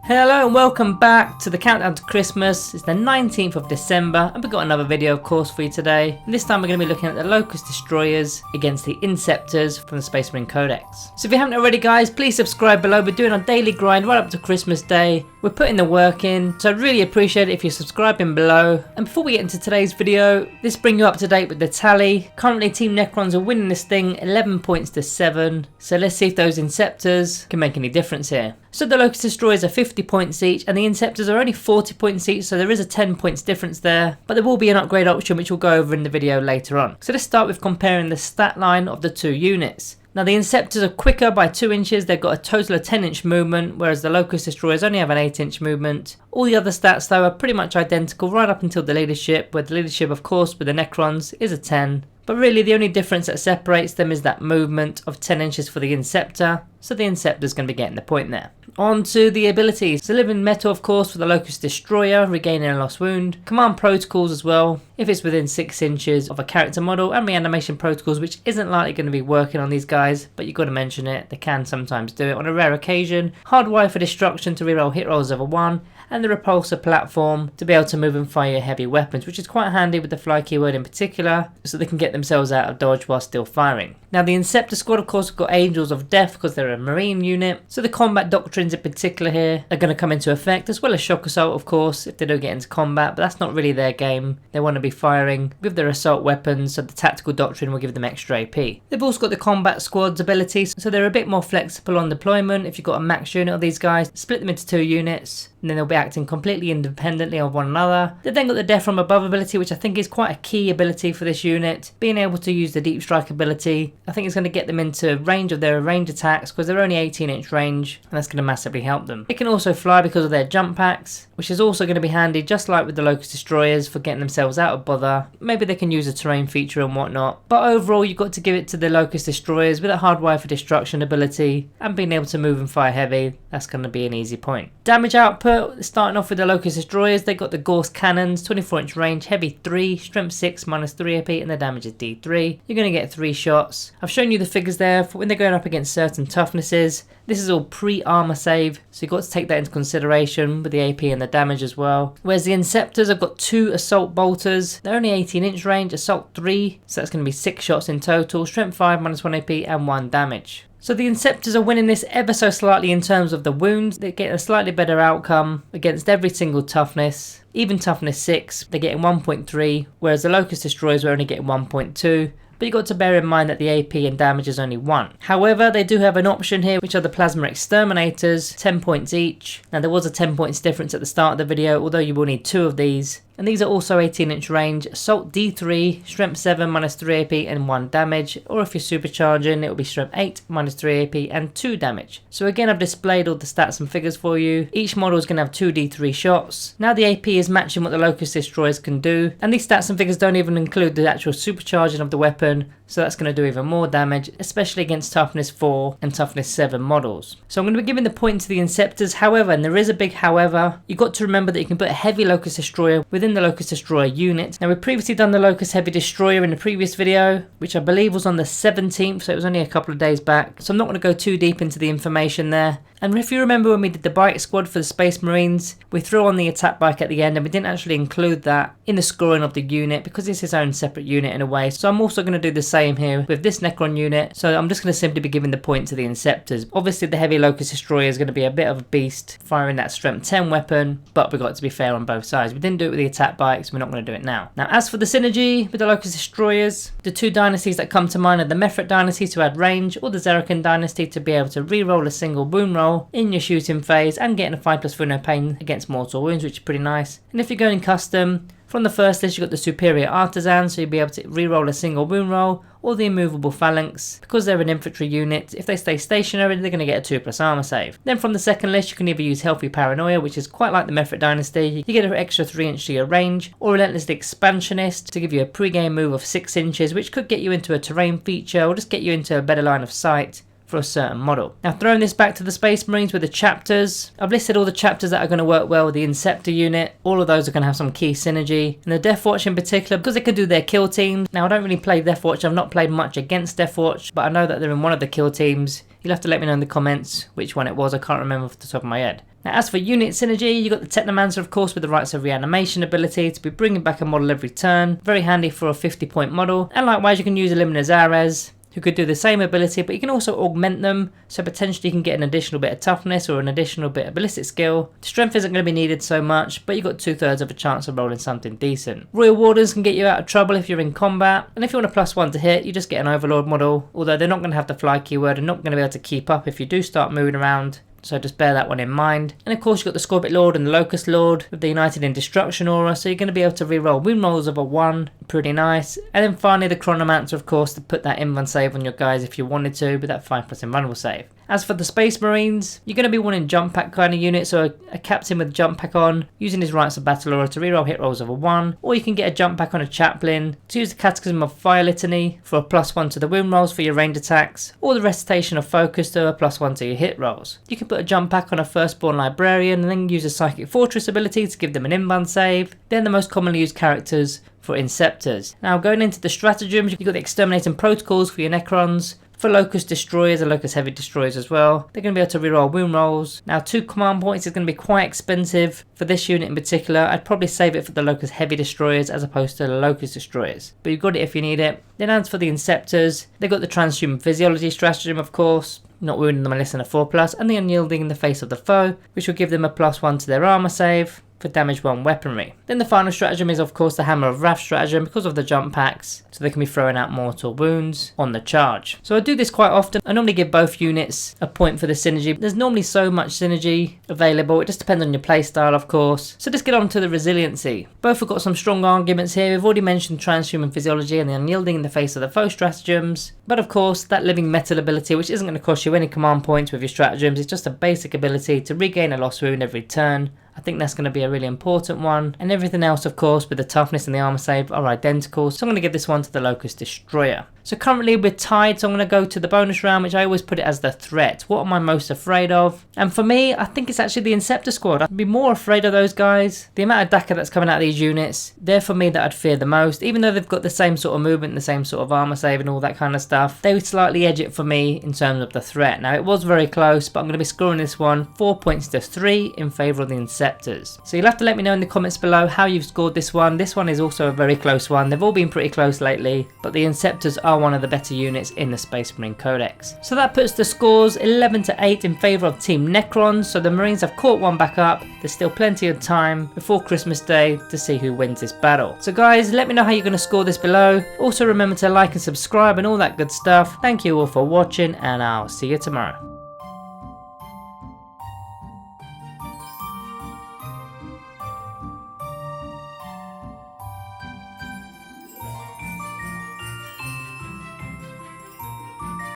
Hello and welcome back to the countdown to Christmas. It's the 19th of December and we've got another video of course for you today. And this time we're going to be looking at the Lokhust destroyers against the Inceptors from the Space Marine Codex. So if you haven't already guys, please subscribe below. We're doing our daily grind right up to Christmas Day. We're putting the work in, so I'd really appreciate it if you're subscribing below. And before we get into today's video, this brings you up to date with the tally. Currently Team Necrons are winning this thing 11 points to 7. So let's see if those Inceptors can make any difference here. So the Lokhust destroyers are 50 points each and the Inceptors are only 40 points each, so there is a 10 points difference there. But there will be an upgrade option which we'll go over in the video later on. So let's start with comparing the stat line of the two units. Now the Inceptors are quicker by 2 inches, they've got a total of 10 inch movement, whereas the Lokhust destroyers only have an 8 inch movement. All the other stats though are pretty much identical right up until the leadership, where the leadership of course with the Necrons is a 10. But really the only difference that separates them is that movement of 10 inches for the Inceptor, so the Inceptor is going to be getting the point there. On to the abilities. So living metal of course for the Lokhust destroyer, regaining a lost wound. Command protocols as well, if it's within 6 inches of a character model, and reanimation protocols, which isn't likely going to be working on these guys, but you've got to mention it, they can sometimes do it on a rare occasion. Hardwire for destruction to reroll hit rolls over 1, and the repulsor platform to be able to move and fire heavy weapons, which is quite handy with the fly keyword in particular, so they can get themselves out of dodge while still firing. Now the Inceptor squad of course have got Angels of Death because they're a marine unit, so the combat doctrines in particular here are going to come into effect, as well as shock assault of course if they do get into combat, but that's not really their game. They want to be firing with their assault weapons, so the tactical doctrine will give them extra AP. They've also got the combat squad's abilities, so they're a bit more flexible on deployment. If you've got a max unit of these guys, split them into 2 units and then they'll be acting completely independently of one another. They've then got the Death from Above ability, which I think is quite a key ability for this unit. Being able to use the Deep Strike ability, I think it's going to get them into range of their range attacks because they're only 18 inch range, and that's going to massively help them. They can also fly because of their jump packs, which is also going to be handy just like with the Lokhust destroyers for getting themselves out of bother. Maybe they can use a terrain feature and whatnot, but overall you've got to give it to the Lokhust destroyers with a hardwire for destruction ability and being able to move and fire heavy. That's going to be an easy point. Damage output, starting off with the Lokhust destroyers, they got the Gauss cannons, 24 inch range, heavy 3, strength 6, -3 AP, and the damage is D3. You're going to get 3 shots. I've shown you the figures there for when they're going up against certain toughnesses. This is all pre-armor save, so you've got to take that into consideration with the AP and the damage as well. Whereas the Inceptors have got 2 assault bolters. They're only 18 inch range, assault 3, so that's going to be 6 shots in total, strength 5, -1 AP, and 1 damage. So the Inceptors are winning this ever so slightly in terms of the wounds. They get a slightly better outcome against every single toughness. Even toughness 6, they're getting 1.3, whereas the Lokhust destroyers were only getting 1.2. But you've got to bear in mind that the AP and damage is only 1. However, they do have an option here, which are the Plasma Exterminators, 10 points each. Now there was a 10 points difference at the start of the video, although you will need 2 of these. And these are also 18 inch range, assault D3, strength 7, -3 AP and 1 damage, or if you're supercharging it will be strength 8, -3 AP and 2 damage. So again I've displayed all the stats and figures for you. Each model is going to have 2 D3 shots. Now the AP is matching what the Lokhust destroyers can do, and these stats and figures don't even include the actual supercharging of the weapon, so that's going to do even more damage, especially against toughness 4 and toughness 7 models. So I'm going to be giving the point to the Inceptors. However, and there is a big however, you've got to remember that you can put a heavy Lokhust destroyer within the Lokhust destroyer unit. Now we've previously done the Lokhust heavy destroyer in the previous video, which I believe was on the 17th, so it was only a couple of days back, so I'm not going to go too deep into the information there. And if you remember when we did the bike squad for the Space Marines, we threw on the attack bike at the end and we didn't actually include that in the scoring of the unit because it's its own separate unit in a way. So I'm also going to do the same here with this Necron unit, so I'm just going to simply be giving the point to the Inceptors. Obviously the heavy Lokhust destroyer is going to be a bit of a beast firing that strength 10 weapon, but we've got to be fair on both sides. We didn't do it with the attack bikes, we're not going to do it now. Now as for the synergy with the Lokhust destroyers, the 2 dynasties that come to mind are the Mefret dynasty to add range, or the Zerakan dynasty to be able to re-roll a single wound roll in your shooting phase and getting a 5+4 no pain against mortal wounds, which is pretty nice. And if you're going custom, from the first list you've got the Superior Artisan, so you'll be able to re-roll a single wound roll, or the Immovable Phalanx. Because they're an infantry unit, if they stay stationary they're going to get a 2+ armor save. Then from the second list you can either use Healthy Paranoia, which is quite like the Mefret dynasty. You get an extra 3 inch to your range, or Relentlessly Expansionist to give you a pre-game move of 6 inches, which could get you into a terrain feature or just get you into a better line of sight. for a certain model. Now throwing this back to the Space Marines with the chapters, I've listed all the chapters that are going to work well with the Inceptor unit. All of those are going to have some key synergy. And the Death Watch in particular, because they can do their kill teams. Now I don't really play Death Watch, I've not played much against Death Watch, but I know that they're in one of the kill teams. You'll have to let me know in the comments which one it was, I can't remember off the top of my head. Now as for unit synergy, you got the Technomancer of course with the rights of reanimation ability to be bringing back a model every turn. Very handy for a 50-point model. And likewise you can use Illumina Zarez, who could do the same ability, but you can also augment them, so potentially you can get an additional bit of toughness or an additional bit of ballistic skill. Strength isn't going to be needed so much, but you've got 2/3 of a chance of rolling something decent. Royal Wardens can get you out of trouble if you're in combat, and if you want a +1 to hit, you just get an Overlord model, although they're not going to have the fly keyword and not going to be able to keep up if you do start moving around. So just bear that one in mind. And of course you've got the Scorpion Lord and the Locust Lord with the United in Destruction aura, so you're going to be able to reroll wound rolls of a 1, pretty nice. And then finally the Chronomancer of course to put that invuln save on your guys if you wanted to, with that 5+ invulnerable save. As for the Space Marines, you're going to be wanting jump pack kind of unit, so a captain with jump pack on, using his rights of battle aura to reroll hit rolls of a 1, or you can get a jump pack on a chaplain to use the Catechism of Fire Litany for a +1 to the wound rolls for your ranged attacks, or the Recitation of Focus to a +1 to your hit rolls. You can put a jump pack on a Firstborn Librarian and then use a Psychic Fortress ability to give them an invuln save. They're the most commonly used characters for Inceptors. Now going into the stratagems, you've got the Exterminating Protocols for your Necrons. For Locust Destroyers and Locust Heavy Destroyers as well, they're going to be able to reroll wound rolls. Now 2 command points is going to be quite expensive for this unit in particular. I'd probably save it for the Locust Heavy Destroyers as opposed to the Locust Destroyers, but you've got it if you need it. Then as for the Inceptors, they've got the Transhuman Physiology stratagem of course, not wounding them unless in a 4+, and the Unyielding in the face of the foe, which will give them a +1 to their armor save for damage 1 weaponry. Then the final stratagem is of course the Hammer of Wrath stratagem because of the jump packs, so they can be throwing out mortal wounds on the charge. So I do this quite often. I normally give both units a point for the synergy. There's normally so much synergy available, it just depends on your playstyle of course. So let's get on to the resiliency. Both have got some strong arguments here. We've already mentioned Transhuman Physiology and the Unyielding in the face of the foe stratagems, but of course that Living Metal ability, which isn't going to cost you any command points with your stratagems, it's just a basic ability to regain a lost wound every turn. I think that's going to be a really important one, and everything else of course with the toughness and the armor save are identical, so I'm going to give this one to the Locust Destroyer. So currently we're tied, so I'm going to go to the bonus round, which I always put it as the threat. What am I most afraid of? And for me, I think it's actually the Inceptor squad. I'd be more afraid of those guys. The amount of DACA that's coming out of these units, they're for me that I'd fear the most. Even though they've got the same sort of movement, the same sort of armor save and all that kind of stuff, they would slightly edge it for me in terms of the threat. Now it was very close, but I'm going to be scoring this one 4 points to 3 in favour of the Inceptors. So you'll have to let me know in the comments below how you've scored this one. This one is also a very close one. They've all been pretty close lately, but the Inceptors are one of the better units in the Space Marine Codex. So that puts the scores 11 to 8 in favour of Team Necrons. So the Marines have caught one back up. There's still plenty of time before Christmas Day to see who wins this battle. So guys, let me know how you're going to score this below. Also remember to like and subscribe and all that good stuff. Thank you all for watching, and I'll see you tomorrow.